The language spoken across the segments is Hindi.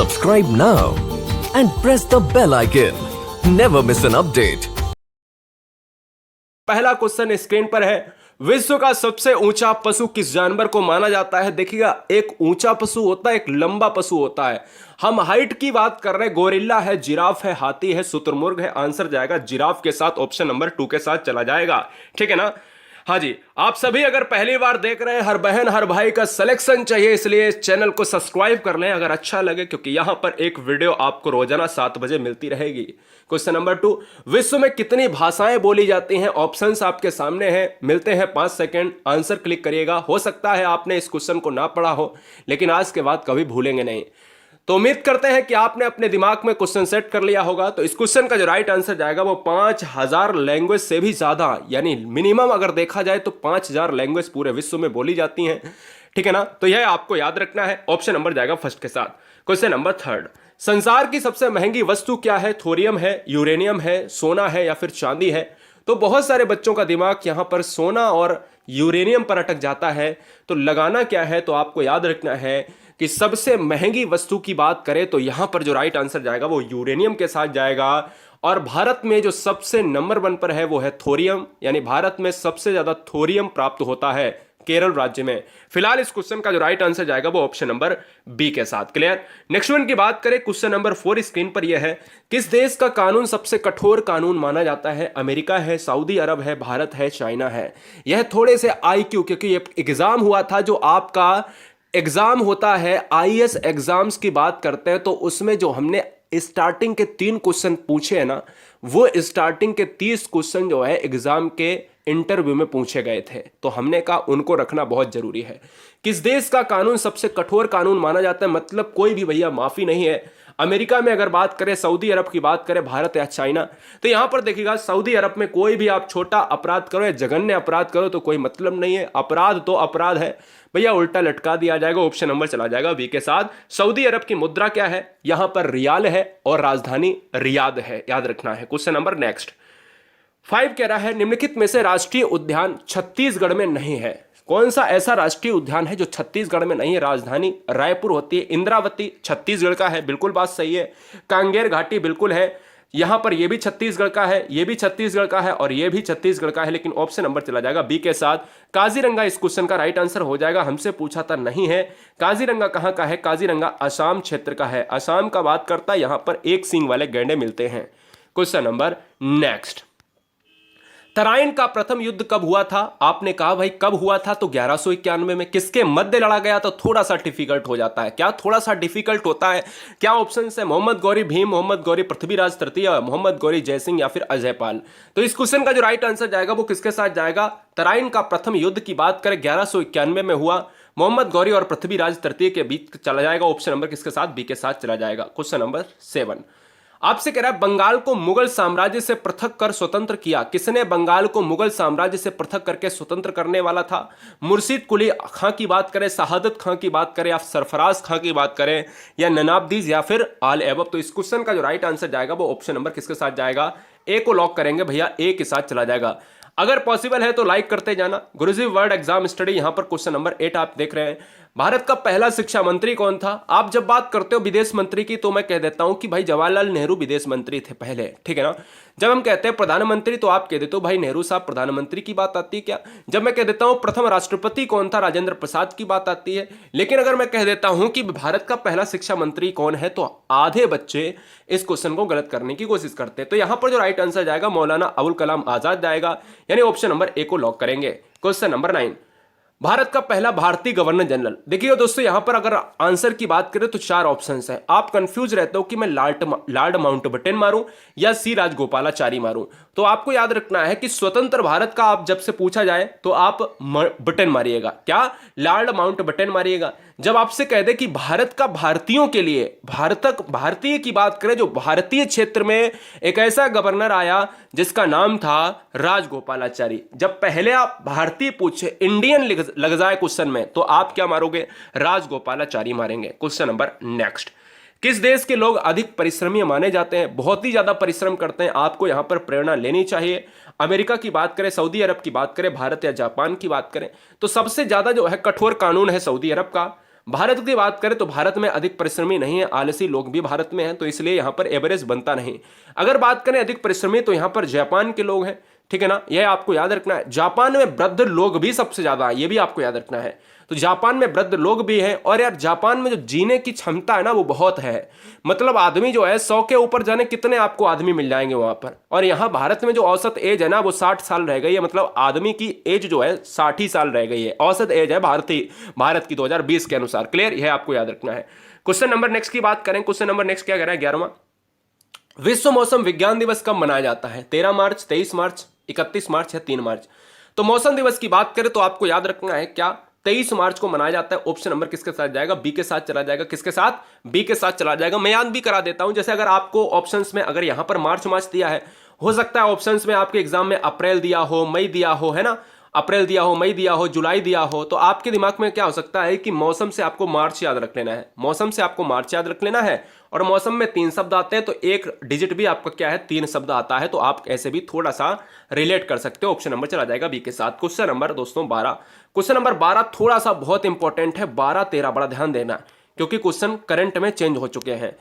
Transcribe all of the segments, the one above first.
Subscribe now and press the bell icon. Never miss an update. पहला क्वेश्चन स्क्रीन पर है। विश्व का सबसे ऊंचा पशु किस जानवर को माना जाता है? देखिएगा, एक ऊंचा पशु होता है, एक लंबा पशु होता है। हम हाइट की बात कर रहे हैं। गोरिल्ला है, जिराफ है, हाथी है, शुतुरमुर्ग है। आंसर जाएगा जिराफ के साथ, ऑप्शन नंबर 2 के साथ चला जाएगा। ठीक है ना? हाँ जी, आप सभी अगर पहली बार देख रहे हैं, हर बहन हर भाई का सिलेक्शन चाहिए, इसलिए इस चैनल को सब्सक्राइब कर लें अगर अच्छा लगे, क्योंकि यहां पर एक वीडियो आपको रोजाना 7 बजे मिलती रहेगी। क्वेश्चन नंबर 2, विश्व में कितनी भाषाएं बोली जाती हैं? ऑप्शंस आपके सामने हैं, मिलते हैं 5 सेकंड, आंसर क्लिक करिएगा। हो सकता है आपने इस क्वेश्चन को ना पढ़ा हो, लेकिन आज के बाद कभी भूलेंगे नहीं। तो उम्मीद करते हैं कि आपने अपने दिमाग में क्वेश्चन सेट कर लिया होगा। तो इस क्वेश्चन का जो राइट आंसर जाएगा वो 5000 लैंग्वेज से भी ज्यादा, यानी मिनिमम अगर देखा जाए तो 5000 लैंग्वेज पूरे विश्व में बोली जाती हैं। ठीक है ना? तो यह आपको याद रखना है। ऑप्शन नंबर जाएगा फर्स्ट के साथ। क्वेश्चन नंबर 3, संसार की सबसे महंगी वस्तु क्या है? थोरियम है, यूरेनियम है, सोना है या फिर चांदी है? तो बहुत सारे बच्चों का दिमाग यहां पर सोना और यूरेनियम पर अटक जाता है। तो लगाना क्या है? तो आपको याद रखना है कि सबसे महंगी वस्तु की बात करें तो यहां पर जो राइट आंसर जाएगा वो यूरेनियम के साथ जाएगा। और भारत में जो सबसे नंबर 1 पर है वो है थोरियम, यानी भारत में सबसे ज्यादा थोरियम प्राप्त होता है केरल राज्य में। फिलहाल इस क्वेश्चन का जो राइट आंसर जाएगा वो ऑप्शन नंबर बी के साथ। क्लियर? नेक्स्ट वन की बात करें, क्वेश्चन नंबर 4 स्क्रीन पर यह है, किस देश का कानून सबसे कठोर कानून माना जाता है? अमेरिका है, सऊदी अरब है, भारत है, चाइना है? यह थोड़े से IQ, क्योंकि ये एग्जाम हुआ था, जो आपका एग्जाम होता है IAS एग्जाम्स की बात करते हैं, तो उसमें जो हमने स्टार्टिंग के 3 क्वेश्चन पूछे हैं ना, वो स्टार्टिंग के 30 क्वेश्चन जो है एग्जाम के इंटरव्यू में पूछे गए थे। तो हमने कहा उनको रखना बहुत जरूरी है। किस देश का कानून सबसे कठोर कानून माना जाता है? मतलब कोई भी भैया माफी नहीं है। अमेरिका में अगर बात करें, सऊदी अरब की बात करें, भारत या चाइना, तो यहां पर देखिएगा सऊदी अरब में कोई भी आप छोटा अपराध करो या जघन्य अपराध करो तो कोई मतलब नहीं है। अपराध तो अपराध है भैया, उल्टा लटका दिया जाएगा। ऑप्शन नंबर चला जाएगा बी के साथ। सऊदी अरब की मुद्रा क्या है? यहां पर रियाल है और राजधानी रियाद है, याद रखना है। क्वेश्चन नंबर नेक्स्ट 5 कह रहा है, निम्नलिखित में से राष्ट्रीय उद्यान छत्तीसगढ़ में नहीं है? कौन सा ऐसा राष्ट्रीय उद्यान है जो छत्तीसगढ़ में नहीं है? राजधानी रायपुर होती है। इंद्रावती छत्तीसगढ़ का है, बिल्कुल बात सही है। कांगेर घाटी बिल्कुल है, यहां पर यह भी छत्तीसगढ़ का है, यह भी छत्तीसगढ़ का है और यह भी छत्तीसगढ़ का है, लेकिन ऑप्शन नंबर चला जाएगा बी के साथ। काजीरंगा इस क्वेश्चन का राइट आंसर हो जाएगा। हमसे पूछा था, नहीं है। काजीरंगा कहां का है? काजीरंगा असम क्षेत्र का है। असम का बात करता है, यहां पर एक सींग वाले गैंडे मिलते हैं। क्वेश्चन नंबर नेक्स्ट, तराइन का प्रथम युद्ध कब हुआ था? आपने कहा भाई कब हुआ था, तो 1191 में। किसके मध्य लड़ा गया? तो थोड़ा सा डिफिकल्ट हो जाता है। क्या थोड़ा सा डिफिकल्ट होता है? क्या ऑप्शन है? मोहम्मद गौरी भीम, मोहम्मद गौरी पृथ्वीराज तृतीय, मोहम्मद गौरी जयसिंह या फिर अजय पाल? तो इस क्वेश्चन का जो राइट आंसर जाएगा वो किसके साथ जाएगा? तराइन का प्रथम युद्ध की बात करें 1191 में हुआ, मोहम्मद गौरी और पृथ्वीराज तृतीय के बीच चला जाएगा। ऑप्शन नंबर किसके साथ? बी के साथ चला जाएगा। क्वेश्चन नंबर 7 आपसे कह रहा है, बंगाल को मुगल साम्राज्य से पृथक कर स्वतंत्र किया? किसने बंगाल को मुगल साम्राज्य से पृथक करके स्वतंत्र करने वाला था? मुर्शिद कुली खां की बात करें, शहादत खां की बात करें या सरफराज खां की बात करें या ननाबदीज या फिर आल एबब? तो इस क्वेश्चन का जो राइट आंसर जाएगा वो ऑप्शन नंबर किसके साथ जाएगा? ए को लॉक करेंगे भैया, ए के साथ चला जाएगा। अगर पॉसिबल है तो लाइक करते जाना। गुरुजी वर्ड एग्जाम स्टडी, यहां पर क्वेश्चन नंबर 8 आप देख रहे हैं। भारत का पहला शिक्षा मंत्री कौन था? आप जब बात करते हो विदेश मंत्री की तो मैं कह देता हूं कि भाई जवाहरलाल नेहरू विदेश मंत्री थे पहले। ठीक है ना? जब हम कहते हैं प्रधानमंत्री तो आप कह देते हो भाई नेहरू साहब प्रधानमंत्री की बात आती है क्या? जब मैं कह देता हूं प्रथम राष्ट्रपति कौन था, राजेंद्र प्रसाद की बात आती है। लेकिन अगर मैं कह देता हूं कि भारत का पहला शिक्षा मंत्री कौन है, तो आधे बच्चे इस क्वेश्चन को गलत करने की कोशिश करते हैं। तो यहां पर जो राइट आंसर जाएगा मौलाना अबुल कलाम आजाद जाएगा, यानी ऑप्शन नंबर ए को लॉक करेंगे। क्वेश्चन नंबर 9, भारत का पहला भारतीय गवर्नर जनरल। देखिए दोस्तों, यहां पर अगर आंसर की बात करें तो 4 ऑप्शंस हैं। आप कंफ्यूज रहते हो कि मैं लॉर्ड माउंटबेटन मारूं या सी राजगोपालाचारी मारूं। तो आपको याद रखना है कि स्वतंत्र भारत का आप जब से पूछा जाए तो आप बटन मारिएगा। क्या? लॉर्ड माउंटबेटन मारिएगा। जब आपसे कह दे कि भारत का भारतीयों के लिए, भारतीय की बात करें, जो भारतीय क्षेत्र में एक ऐसा गवर्नर आया जिसका नाम था राजगोपालाचारी। जब पहले आप भारतीय पूछे, इंडियन लग जाए क्वेश्चन में, तो आप क्या मारोगे? राजगोपालाचारी मारेंगे। क्वेश्चन नंबर नेक्स्ट, किस देश के लोग अधिक परिश्रमी माने जाते हैं? बहुत ही ज्यादा परिश्रम करते हैं, आपको यहां पर प्रेरणा लेनी चाहिए। अमेरिका की बात करें, सऊदी अरब की बात करें, भारत या जापान की बात करें, तो सबसे ज्यादा जो है कठोर कानून है सऊदी अरब का। भारत की बात करें तो भारत में अधिक परिश्रमी नहीं है, आलसी लोग भी भारत में हैं, तो इसलिए यहां पर एवरेज बनता नहीं। अगर बात करें अधिक परिश्रमी तो यहां पर जापान के लोग हैं, ठीक है ना, यह आपको याद रखना है। जापान में वृद्ध लोग भी सबसे ज्यादा है, यह भी आपको याद रखना है। तो जापान में वृद्ध लोग भी हैं, और यार जापान में जो जीने की क्षमता है ना वो बहुत है। मतलब आदमी जो है 100 के ऊपर जाने कितने आपको आदमी मिल जाएंगे वहां पर। और यहां भारत में जो औसत एज है ना वो 60 साल रह गई है, मतलब आदमी की एज जो है 60 ही साल रह गई है, औसत एज है भारत की 2020 के अनुसार। क्लियर, यह आपको याद रखना है। क्वेश्चन नंबर नेक्स्ट की बात करें, क्वेश्चन नंबर नेक्स्ट क्या कह रहा है 11वां, विश्व मौसम विज्ञान दिवस कब मनाया जाता है? 13 मार्च, 23 मार्च, 31 मार्च या 3 मार्च? तो मौसम दिवस की बात करें तो आपको याद रखना है क्या 23 मार्च को मनाया जाता है। ऑप्शन नंबर किसके साथ जाएगा? बी के साथ चला जाएगा। किसके साथ? बी के साथ चला जाएगा। मैं याद भी करा देता हूं, जैसे अगर आपको ऑप्शंस में अगर यहां पर मार्च दिया है, हो सकता है ऑप्शंस में आपके एग्जाम में अप्रैल दिया हो, मई दिया हो, है ना, अप्रैल दिया हो, मई दिया हो, जुलाई दिया हो, तो आपके दिमाग में क्या हो सकता है कि मौसम से आपको मार्च याद रख लेना है, मौसम से आपको मार्च याद रख लेना है। और मौसम में 3 शब्द आते हैं, तो एक डिजिट भी आपका क्या है, 3 शब्द आता है, तो आप ऐसे भी थोड़ा सा रिलेट कर सकते हो। ऑप्शन नंबर चला जाएगा बी के साथ। क्वेश्चन नंबर दोस्तों 12, क्वेश्चन नंबर 12 थोड़ा सा बहुत इंपॉर्टेंट है, 12 13 बड़ा ध्यान देना, क्योंकि क्वेश्चन करंट में चेंज हो चुके हैं।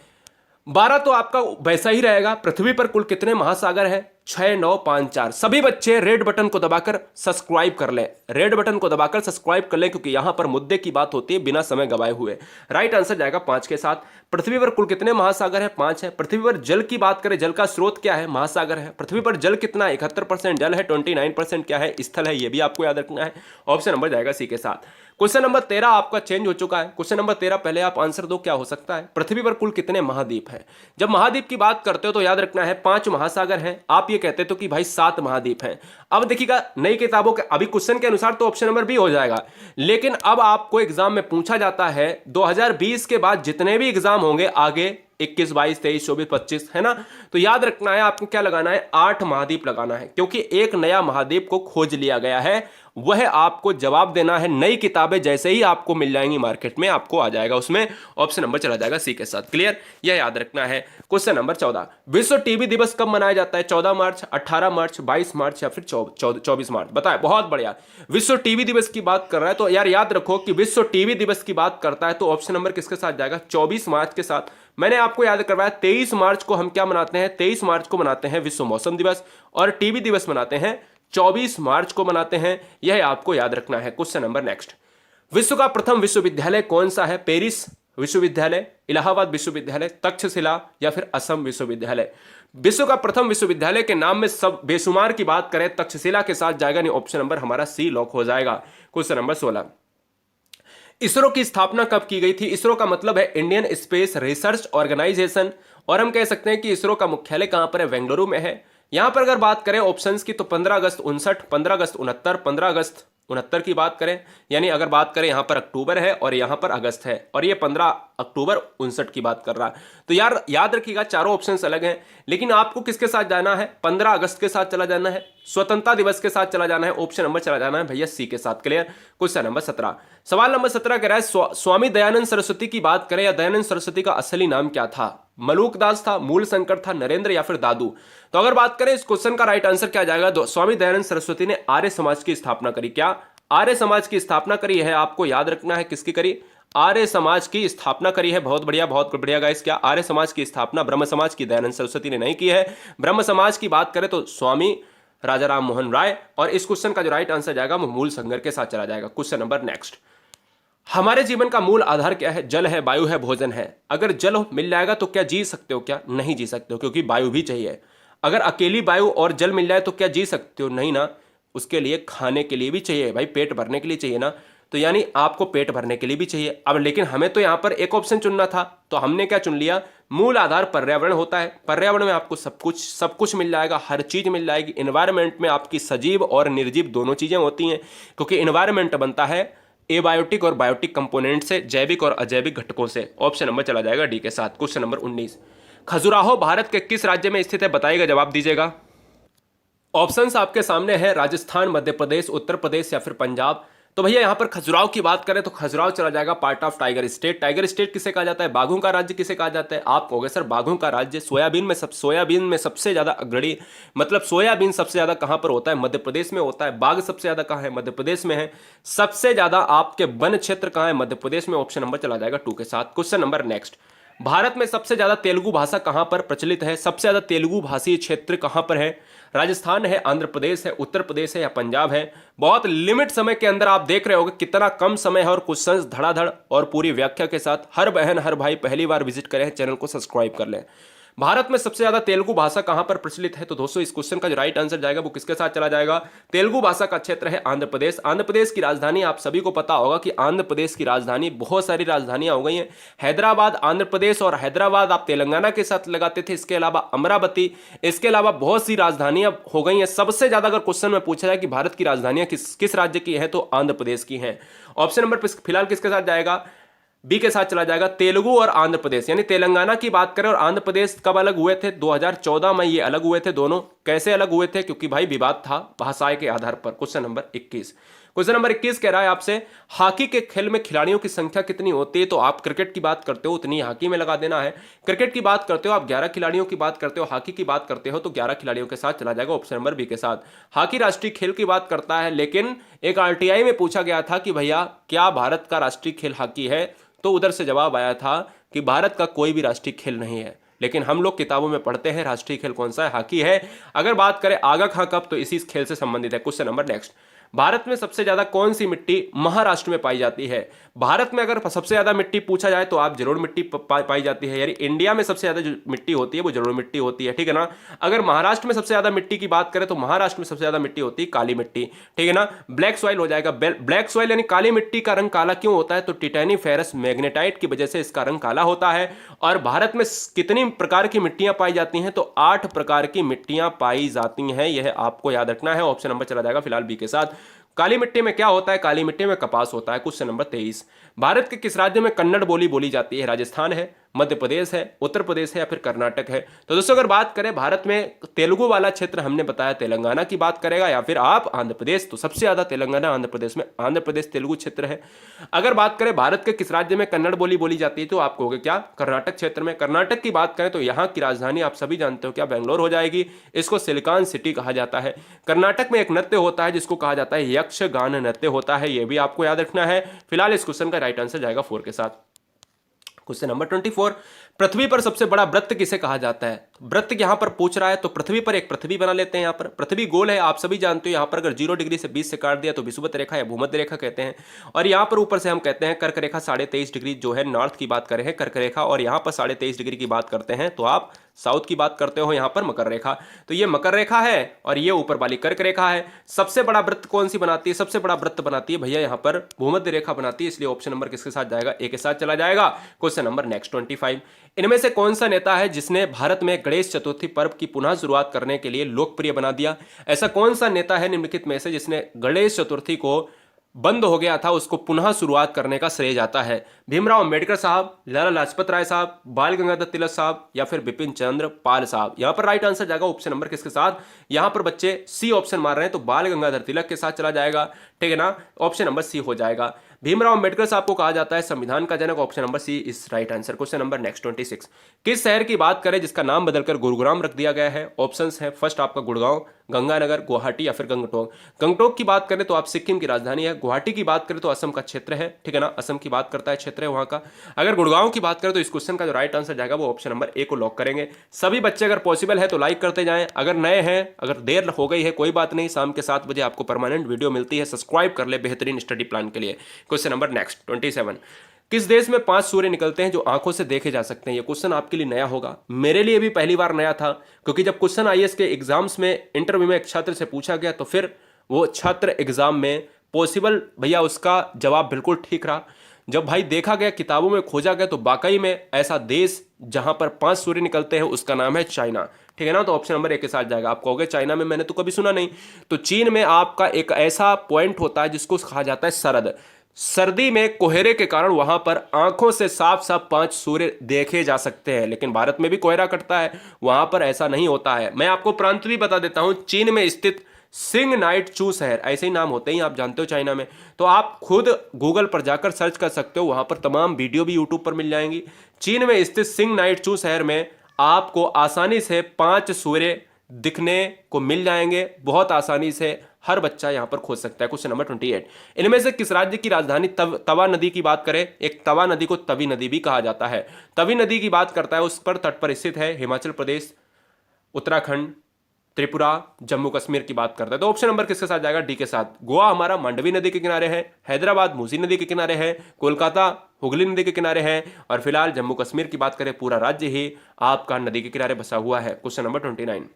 12 तो आपका वैसा ही रहेगा। पृथ्वी पर कुल कितने महासागर हैं? 6 9 5 4। सभी बच्चे रेड बटन को दबाकर सब्सक्राइब कर लें, रेड बटन को दबाकर सब्सक्राइब कर लें, क्योंकि यहां पर मुद्दे की बात होती है बिना समय गवाए हुए। राइट आंसर जाएगा 5 के साथ। पृथ्वी पर कुल कितने महासागर है? 5 है। पृथ्वी पर जल की बात करें, जल का स्रोत क्या है? महासागर है। पृथ्वी पर जल कितना है? 71% जल है, 29% क्या है? स्थल है। यह भी आपको याद रखना है। ऑप्शन नंबर जाएगा सी के साथ। क्वेश्चन नंबर 13 आपका चेंज हो चुका है। क्वेश्चन नंबर 13 पहले आप आंसर दो, क्या हो सकता है? पृथ्वी पर कुल कितने महाद्वीप हैं? जब महाद्वीप की बात करते हो तो याद रखना है 5 महासागर हैं। आप ये कहते तो कि भाई 7 महाद्वीप हैं। अब देखिएगा नई किताबों के अभी क्वेश्चन के अनुसार तो ऑप्शन नंबर बी हो जाएगा, लेकिन अब आपको एग्जाम में पूछा जाता है 2020 के बाद जितने भी एग्जाम होंगे आगे 21 22 23 24 25, है ना, तो याद रखना है आपको क्या लगाना है? 8 महाद्वीप लगाना है, क्योंकि एक नया महाद्वीप को खोज लिया गया है। वह आपको जवाब देना है। नई किताबें जैसे ही आपको मिल जाएंगी मार्केट में, आपको आ जाएगा उसमें। ऑप्शन नंबर चला जाएगा सी के साथ। क्लियर, यह याद रखना है। क्वेश्चन नंबर 14, विश्व टीबी दिवस कब मनाया जाता है? 14 मार्च, 18 मार्च, 22 मार्च या फिर 24 मार्च? बताए, बहुत बढ़िया। विश्व टीबी दिवस की बात कर रहा है तो यार याद रखो कि विश्व टीबी दिवस की बात करता है तो ऑप्शन नंबर किसके साथ जाएगा? 24 मार्च के साथ। मैंने आपको याद करवाया 23 मार्च को हम क्या मनाते हैं? 23 मार्च को मनाते हैं विश्व मौसम दिवस, और टीबी दिवस मनाते हैं 24 मार्च को मनाते हैं। यह आपको याद रखना है। क्वेश्चन नंबर नेक्स्ट, विश्व का प्रथम विश्वविद्यालय कौन सा है? पेरिस विश्वविद्यालय, इलाहाबाद विश्वविद्यालय, तक्षशिला या फिर असम विश्वविद्यालय? विश्व का प्रथम विश्वविद्यालय के नाम में सब बेशुमार की बात करें, तक्षशिला के साथ जाएगा नहीं। ऑप्शन नंबर हमारा सी लॉक हो जाएगा। क्वेश्चन नंबर 16, इसरो की स्थापना कब की गई थी? इसरो का मतलब है इंडियन स्पेस रिसर्च ऑर्गेनाइजेशन, और हम कह सकते हैं कि इसरो का मुख्यालय कहां पर है? बेंगलुरु में है। यहां पर अगर बात करें ऑप्शंस की तो 15 अगस्त 59, 15 अगस्त 69, 15 अगस्त 69 की बात करें, यानी अगर बात करें यहां पर अक्टूबर है और यहां पर अगस्त है, और ये 15 अक्टूबर 59 की बात कर रहा है। तो यार याद रखिएगा चारों ऑप्शंस अलग हैं, लेकिन आपको किसके साथ जाना है? 15 अगस्त के साथ चला जाना है, स्वतंत्रता दिवस के साथ चला जाना है। ऑप्शन नंबर चला जाना है भैया सी के साथ। क्लियर। क्वेश्चन नंबर 17, सवाल नंबर 17 कह रहा है स्वामी दयानंद सरस्वती की बात करें या दयानंद सरस्वती का असली नाम क्या था? मलूक दास था, मूल शंकर था, नरेंद्र या फिर दादू? तो अगर बात करें इस क्वेश्चन का राइट आंसर क्या जाएगा? स्वामी दयानंद सरस्वती ने आर्य समाज की स्थापना करी। क्या? आर्य समाज की स्थापना करी है। आपको याद रखना है किसकी करी? आर्य समाज की स्थापना करी है। बहुत बढ़िया, बहुत बढ़िया गाइस। क्या आर्य समाज की स्थापना ब्रह्म समाज की दयानंद सरस्वती ने नहीं की है। ब्रह्म समाज की बात करें तो स्वामी राजा राम मोहन राय, और इस क्वेश्चन का जो राइट आंसर जाएगा वो मूल संगर के साथ चला जाएगा। क्वेश्चन नंबर नेक्स्ट, हमारे जीवन का मूल आधार क्या है? जल है, वायु है, भोजन है। अगर जल मिल जाएगा तो क्या जी सकते हो? क्या नहीं जी सकते हो, क्योंकि वायु भी चाहिए। अगर अकेली वायु और जल मिल जाए तो क्या जी सकते हो? नहीं ना, उसके लिए खाने के लिए भी चाहिए भाई, पेट भरने के लिए चाहिए ना, तो यानी आपको पेट भरने के लिए भी चाहिए। अब लेकिन हमें तो यहां पर एक ऑप्शन चुनना था, तो हमने क्या चुन लिया? मूल आधार पर्यावरण होता है। पर्यावरण में आपको सब कुछ मिल जाएगा, हर चीज मिल जाएगी। एनवायरमेंट में आपकी सजीव और निर्जीव दोनों चीजें होती हैं, क्योंकि एनवायरमेंट बनता है एबायोटिक और बायोटिक कंपोनेंट से, जैविक और अजैविक घटकों से। ऑप्शन नंबर चला जाएगा डी के साथ। क्वेश्चन नंबर 19, खजुराहो भारत के किस राज्य में स्थित है? बताइएगा, जवाब दीजिएगा। ऑप्शंस आपके सामने है, राजस्थान, मध्य प्रदेश, उत्तर प्रदेश या फिर पंजाब। तो भैया यहाँ पर खजुराहो की बात करें तो खजुराहो चला जाएगा part of tiger state. Tiger state किसे कहा जाता है? बाघों का राज्य किसे कहा जाता है? आप कहोगे सर बाघों का राज्य सोयाबीन में सबसे ज्यादा अग्रणी, मतलब सोयाबीन सबसे ज्यादा कहां पर होता है? मध्य प्रदेश में होता है। बाघ सबसे ज्यादा कहां है? मध्य प्रदेश में है। सबसे ज्यादा आपके वन क्षेत्र कहां है? मध्य प्रदेश में। ऑप्शन नंबर चला जाएगा 2 के साथ। क्वेश्चन नंबर नेक्स्ट, भारत में सबसे ज्यादा तेलुगु भाषा कहां पर प्रचलित है? सबसे ज्यादा तेलुगु भाषी क्षेत्र कहां पर है? राजस्थान है, आंध्र प्रदेश है, उत्तर प्रदेश है या पंजाब है? बहुत लिमिट समय के अंदर आप देख रहे होगे कितना कम समय है और क्वेश्चंस धड़ाधड़ और पूरी व्याख्या के साथ। हर बहन हर भाई पहली बार विजिट करें, चैनल को सब्सक्राइब कर लें। भारत में सबसे ज्यादा तेलुगु भाषा कहां पर प्रचलित है? तो दोस्तों इस क्वेश्चन का जो राइट आंसर जाएगा वो किसके साथ चला जाएगा? तेलुगु भाषा का क्षेत्र है आंध्र प्रदेश। आंध्र प्रदेश की राजधानी आप सभी को पता होगा कि आंध्र प्रदेश की राजधानी, बहुत सारी राजधानियां हो गई हैं। हैदराबाद आंध्र प्रदेश और हैदराबाद आप तेलंगाना के साथ लगाते थे। इसके अलावा अमरावती, इसके अलावा बहुत सी राजधानियां हो गई हैं। सबसे ज्यादा अगर क्वेश्चन में पूछा जाए कि भारत की राजधानियां किस राज्य की है, तो आंध्र प्रदेश की हैं। ऑप्शन नंबर फिलहाल किसके साथ जाएगा? बी के साथ चला जाएगा। तेलुगु और आंध्र प्रदेश, यानी तेलंगाना की बात करें और आंध्र प्रदेश कब अलग हुए थे? 2014 में ये अलग हुए थे दोनों। कैसे अलग हुए थे? क्योंकि भाई विवाद था भाषाएं के आधार पर। क्वेश्चन नंबर 21, क्वेश्चन नंबर 21 कह रहा है आपसे, हॉकी के खेल में खिलाड़ियों की संख्या कितनी होती है? तो आप क्रिकेट की बात करते हो उतनी हॉकी में लगा देना है। क्रिकेट की बात करते हो आप 11 खिलाड़ियों की बात करते हो, हॉकी की बात करते हो तो 11 खिलाड़ियों के साथ चला जाएगा। ऑप्शन नंबर बी के साथ। हॉकी राष्ट्रीय खेल की बात करता है, लेकिन एक आरटीआई में पूछा गया था कि भैया क्या भारत का राष्ट्रीय खेल हॉकी है? तो उधर से जवाब आया था कि भारत का कोई भी राष्ट्रीय खेल नहीं है, लेकिन हम लोग किताबों में पढ़ते हैं राष्ट्रीय खेल कौन सा है? हॉकी है। अगर बात करें आगा खां कप, तो इसी खेल से संबंधित है। क्वेश्चन नंबर नेक्स्ट, भारत में सबसे ज्यादा कौन सी मिट्टी महाराष्ट्र में पाई जाती है? भारत में अगर सबसे ज्यादा मिट्टी पूछा जाए तो आप जरूर मिट्टी पाई जाती है, यानी इंडिया में सबसे ज्यादा जो मिट्टी होती है वो जरूर मिट्टी होती है, ठीक है ना। अगर महाराष्ट्र में सबसे ज्यादा मिट्टी की बात करें तो महाराष्ट्र में सबसे ज्यादा मिट्टी होती है काली मिट्टी, ठीक है ना। ब्लैक सॉइल हो जाएगा। ब्लैक सॉइल यानी काली मिट्टी का रंग काला क्यों होता है? तो टिटेनी फेरस मैग्नेटाइट की वजह से इसका रंग काला होता है। और भारत में कितनी प्रकार की मिट्टियां पाई जाती हैं? तो 8 प्रकार की मिट्टियां पाई जाती हैं, यह आपको याद रखना है। ऑप्शन नंबर चला जाएगा फिलहाल बी के साथ। काली मिट्टी में क्या होता है? काली मिट्टी में कपास होता है। क्वेश्चन नंबर 23, भारत के किस राज्य में कन्नड़ बोली बोली जाती है? राजस्थान है, मध्य प्रदेश है, उत्तर प्रदेश है या फिर कर्नाटक है? तो दोस्तों अगर बात करें भारत में तेलुगु वाला क्षेत्र, हमने बताया तेलंगाना की बात करेगा या फिर आप आंध्र प्रदेश, तो सबसे ज्यादा तेलंगाना आंध्र प्रदेश में, आंध्र प्रदेश तेलुगु क्षेत्र है। अगर बात करें भारत के किस राज्य में कन्नड़ बोली बोली जाती है, तो आप कहोगे क्या? कर्नाटक क्षेत्र में। कर्नाटक की बात करें तो यहाँ की राजधानी आप सभी जानते हो क्या? बेंगलोर हो जाएगी। इसको सिलिकॉन सिटी कहा जाता है। कर्नाटक में एक नृत्य होता है जिसको कहा जाता है यक्षगान नृत्य होता है, यह भी आपको याद रखना है। फिलहाल इस क्वेश्चन का राइट आंसर जाएगा 4 के साथ। क्वेश्चन नंबर 24, पृथ्वी पर सबसे बड़ा वृत्त किसे कहा जाता है? वृत्त यहां पर पूछ रहा है तो पृथ्वी पर एक पृथ्वी बना लेते हैं। यहां पर पृथ्वी गोल है, आप सभी जानते हो। यहां पर अगर 0 डिग्री से 20 से काट दिया तो विषुवत रेखा या भूमध्य रेखा कहते हैं। और यहां पर ऊपर से हम कहते हैं कर्क रेखा 23.5 डिग्री, जो है नॉर्थ की बात करें है कर्क रेखा, और यहां पर 23.5 डिग्री की बात करते हैं तो आप साउथ की बात करते हो, यहां पर मकर रेखा। तो ये मकर रेखा है और ये ऊपर वाली कर्क रेखा है। सबसे बड़ा वृत्त कौन सी बनाती है? सबसे बड़ा वृत्त बनाती है भैया यहां पर भूमध्य रेखा बनाती है, इसलिए ऑप्शन नंबर किसके साथ जाएगा? ए के साथ चला जाएगा। क्वेश्चन नंबर नेक्स्ट 25, इनमें से कौन सा नेता है जिसने भारत में गणेश चतुर्थी पर्व की पुनः शुरुआत करने के लिए लोकप्रिय बना दिया? ऐसा कौन सा नेता है निम्नलिखित में से जिसने गणेश चतुर्थी को बंद हो गया था उसको पुनः शुरुआत करने का श्रेय जाता है? भीमराव अंबेडकर साहब, लाला लाजपत राय साहब, बाल गंगाधर तिलक साहब या फिर बिपिन चंद्र पाल साहब? यहां पर राइट आंसर जाएगा ऑप्शन नंबर किसके साथ? यहां पर बच्चे सी ऑप्शन मार रहे हैं तो बाल गंगाधर तिलक के साथ चला जाएगा, ठीक है ना। ऑप्शन नंबर सी हो जाएगा। भीमराव अंबेडकर साहब को कहा जाता है संविधान का जनक। Option number C is right answer. Question number next 26, किस शहर की बात करें जिसका नाम बदलकर गुरुग्राम रख दिया गया है? ऑप्शंस है, फर्स्ट आपका गुड़गांव, गंगानगर, गुवाहाटी या फिर गंगटोक। गंगटोक की बात करें तो आप सिक्किम की राजधानी है। गुवाहाटी की बात करें तो असम का क्षेत्र है, ठीक है ना, असम की बात करता है, क्षेत्र है वहां का। अगर गुड़गांव की बात करें तो इस क्वेश्चन का जो राइट आंसर जाएगा वो ऑप्शन नंबर ए को लॉक करेंगे। सभी बच्चे अगर पॉसिबल है तो लाइक करते जाएं, अगर नए हैं, अगर देर हो गई है कोई बात नहीं, शाम के 7 बजे आपको परमानेंट वीडियो मिलती है, सब्सक्राइब कर ले बेहतरीन स्टडी प्लान के लिए। क्वेश्चन नंबर नेक्स्ट 27, किस देश में 5 सूर्य निकलते हैं जो आंखों से देखे जा सकते हैं? ये क्वेश्चन आपके लिए नया होगा, मेरे लिए भी पहली बार नया था, क्योंकि जब क्वेश्चन आईएएस के एग्जाम्स में इंटरव्यू में एक छात्र से पूछा गया तो फिर वो छात्र एग्जाम में पॉसिबल भैया उसका जवाब बिल्कुल ठीक रहा। जब भाई देखा गया, किताबों में खोजा गया, तो वाकई में ऐसा देश जहां पर 5 सूर्य निकलते हैं उसका नाम है चाइना, ठीक है ना। तो ऑप्शन नंबर 1 के साथ जाएगा। आप कहोगे चाइना में मैंने तो कभी सुना नहीं, तो चीन में आपका एक ऐसा पॉइंट होता है जिसको कहा जाता है सरद। सर्दी में कोहरे के कारण वहां पर आंखों से साफ साफ 5 सूर्य देखे जा सकते हैं, लेकिन भारत में भी कोहरा कटता है, वहां पर ऐसा नहीं होता है। मैं आपको प्रांत भी बता देता हूं, चीन में स्थित सिंग नाइट चू शहर, ऐसे ही नाम होते हैं, आप जानते हो चाइना में। तो आप खुद गूगल पर जाकर सर्च कर सकते हो, वहां पर तमाम वीडियो भी यूट्यूब पर मिल जाएंगी। चीन में स्थित सिंग नाइट चू शहर में आपको आसानी से 5 सूर्य दिखने को मिल जाएंगे, बहुत आसानी से हर बच्चा यहां पर खोज सकता है। क्वेश्चन नंबर 28, इनमें से किस राज्य की राजधानी तवा नदी की बात करें? एक तवा नदी को तवी नदी भी कहा जाता है। तवी नदी की बात करता है, उस पर तट पर स्थित है। हिमाचल प्रदेश, उत्तराखंड, त्रिपुरा, जम्मू कश्मीर की बात करता है। तो ऑप्शन नंबर किसके साथ जाएगा? डी के साथ। गोवा हमारा मांडवी नदी के किनारे है, हैदराबाद मूसी नदी के किनारे है, कोलकाता हुगली नदी के किनारे है, और फिलहाल जम्मू कश्मीर की बात करें, पूरा राज्य ही आपका नदी के किनारे बसा हुआ है। क्वेश्चन नंबर 29,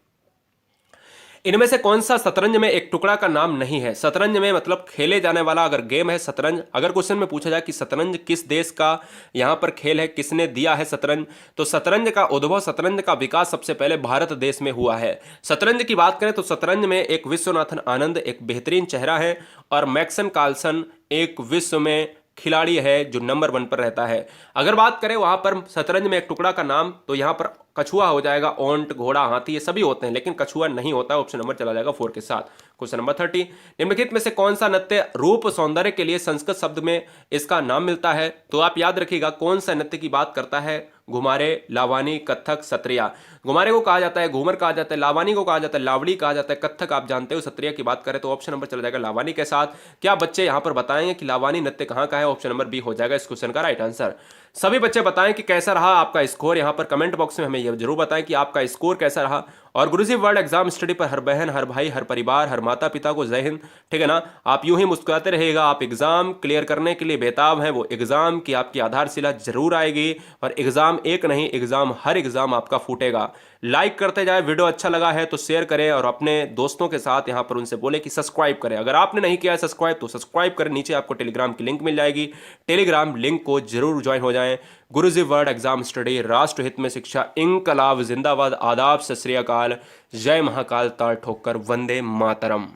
इनमें से कौन सा शतरंज में एक टुकड़ा का नाम नहीं है? शतरंज में मतलब खेले जाने वाला अगर गेम है शतरंज, अगर क्वेश्चन में पूछा जाए कि शतरंज किस देश का यहां पर खेल है, किसने दिया है शतरंज, तो शतरंज का उद्भव, शतरंज का विकास सबसे पहले भारत देश में हुआ है। शतरंज की बात करें तो शतरंज में एक विश्वनाथन आनंद एक बेहतरीन चेहरा है, और मैक्सन कार्लसन एक विश्व में खिलाड़ी है जो नंबर 1 पर रहता है। अगर बात करें वहां पर शतरंज में एक टुकड़ा का नाम, तो यहां पर कछुआ हो जाएगा, ओंट, घोड़ा, हाथी, ये सभी होते हैं, लेकिन कछुआ नहीं होता। ऑप्शन नंबर चला जाएगा 4 के साथ। क्वेश्चन नंबर 30, निम्नलिखित में से कौन सा नृत्य रूप सौंदर्य के लिए संस्कृत शब्द में इसका नाम मिलता है? तो आप याद रखिएगा कौन सा नृत्य की बात करता है। घुमारे, लावानी, कथक, सत्रिया। घुमारे को कहा जाता है घूमर कहा जाता है, लावानी को कहा जाता है लावड़ी कहा जाता है, कथक आप जानते हो, सत्रिया की बात करें तो ऑप्शन नंबर चला जाएगा लावानी के साथ। क्या बच्चे यहां पर बताएंगे कि लावानी नृत्य कहां का है? ऑप्शन नंबर बी हो जाएगा इस क्वेश्चन का राइट आंसर। सभी बच्चे बताएं कि कैसा रहा आपका स्कोर, यहां पर कमेंट बॉक्स में हमें यह जरूर बताएं कि आपका स्कोर कैसा रहा। और गुरुजी वर्ल्ड एग्जाम स्टडी पर हर बहन, हर भाई, हर परिवार, हर माता पिता को जय हिंद, ठीक है ना। आप यूं ही मुस्कुराते रहिएगा, आप एग्जाम क्लियर करने के लिए बेताब हैं, वो एग्जाम की आपकी आधारशिला जरूर आएगी, और एग्जाम एक नहीं, एग्जाम हर एग्जाम आपका फूटेगा। लाइक करते जाए, वीडियो अच्छा लगा है तो शेयर करें, और अपने दोस्तों के साथ यहां पर उनसे बोले कि सब्सक्राइब करें। अगर आपने नहीं किया है सब्सक्राइब तो सब्सक्राइब करें, नीचे आपको टेलीग्राम की लिंक मिल जाएगी, टेलीग्राम लिंक को जरूर ज्वाइन हो जाएं। गुरुजी वर्ल्ड एग्जाम स्टडी, राष्ट्र हित में शिक्षा, इंकलाब जिंदाबाद, आदाब, सत श्री अकाल, जय महाकाल, ताल ठोकर, वंदे मातरम।